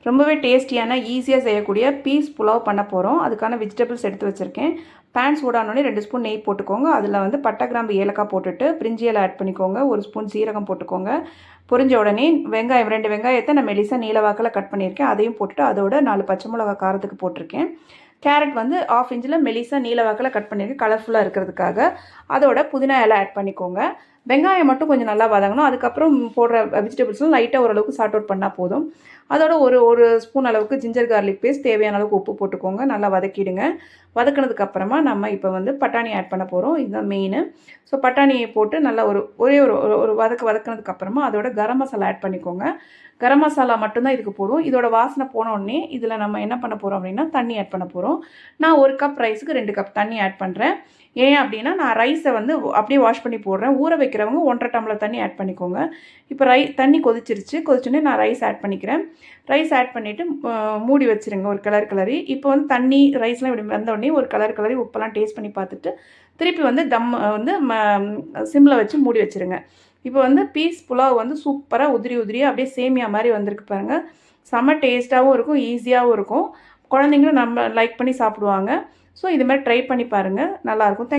ரொம்பவே டேஸ்டியான ஈஸியாக செய்யக்கூடிய பீஸ் புலாவ் பண்ண போகிறோம். அதுக்கான வெஜிடபிள்ஸ் எடுத்து வச்சுருக்கேன். பேன் சூடானோடனே 2 ஸ்பூன் நெய் போட்டுக்கோங்க. அதில் வந்து பட்டை, கிராம்பு, ஏலக்காய் போட்டுட்டு பிரிஞ்சி இலை ஆட் பண்ணிக்கோங்க. 1 ஸ்பூன் சீரகம் போட்டுக்கோங்க. பொரிஞ்ச உடனே வெங்காயம் 2 வெங்காயத்தை நான் மெலிசா நீல வாக்கில் கட் பண்ணியிருக்கேன். அதையும் போட்டுட்டு அதோட 4 பச்சை மிளகா காரத்துக்கு போட்டிருக்கேன். கேரட் வந்து 1/2 இன்ச்சில் மெலிசா நீல வாக்கில் கட் பண்ணியிருக்கேன் கலர்ஃபுல்லாக இருக்கிறதுக்காக. அதோட புதினா இலை ஆட் பண்ணிக்கோங்க. வெங்காயம் மட்டும் கொஞ்சம் நல்லா வதங்கணும். அதுக்கப்புறம் போடுற வெஜிடபிள்ஸும் லைட்டாக ஓரளவுக்கு சார்ட் அவுட் பண்ணால் போதும். அதோட ஒரு ஸ்பூன் அளவுக்கு ஜிஞ்சர் கார்லிக் பேஸ்ட், தேவையான அளவுக்கு உப்பு போட்டுக்கோங்க. நல்லா வதக்கிடுங்க. வதக்கினதுக்கப்புறமா நம்ம இப்போ வந்து பட்டாணி ஆட் பண்ண போகிறோம். இதுதான் மெயின். ஸோ பட்டாணியை போட்டு நல்லா ஒரே ஒரு வதக்கினதுக்கப்புறமா அதோட கரம் மசாலா ஆட் பண்ணிக்கோங்க. கரம் மசாலா மட்டும்தான் இதுக்கு போடும். இதோட வாசனை போன உடனே இதில் நம்ம என்ன பண்ண போகிறோம் அப்படின்னா தண்ணி ஆட் பண்ண போகிறோம். நான் 1 கப் ரைஸுக்கு 2 கப் தண்ணி ஆட் பண்ணுறேன். ஏன் அப்படின்னா நான் ரைஸை வந்து அப்படியே வாஷ் பண்ணி போடுறேன். ஊற வைக்கிறவங்க 1.5 டம்ளர் தண்ணி ஆட் பண்ணிக்கோங்க. இப்போ தண்ணி கொதிச்சோடனே நான் ரைஸ் ஆட் பண்ணிக்கிறேன். ரைஸ் ஆட் பண்ணிவிட்டு மூடி வச்சுருங்க ஒரு கிளறி. இப்போ வந்து தண்ணி ரைஸ்லாம் இப்படி வந்தோடனே ஒரு கிளறி உப்பெல்லாம் டேஸ்ட் பண்ணி பார்த்துட்டு திருப்பி வந்து வந்து சிம்மில் வச்சு மூடி வச்சுருங்க. இப்போ வந்து பீஸ் புலாவ் வந்து சூப்பராக உதிரியாக அப்படியே சேமியா மாதிரி வந்திருக்கு பாருங்கள். செம்ம டேஸ்ட்டாகவும் இருக்கும், ஈஸியாகவும் இருக்கும். குழந்தைங்களும் நம்ம லைக் பண்ணி சாப்பிடுவாங்க. ஸோ இது மாதிரி ட்ரை பண்ணி பாருங்கள், நல்லாயிருக்கும்.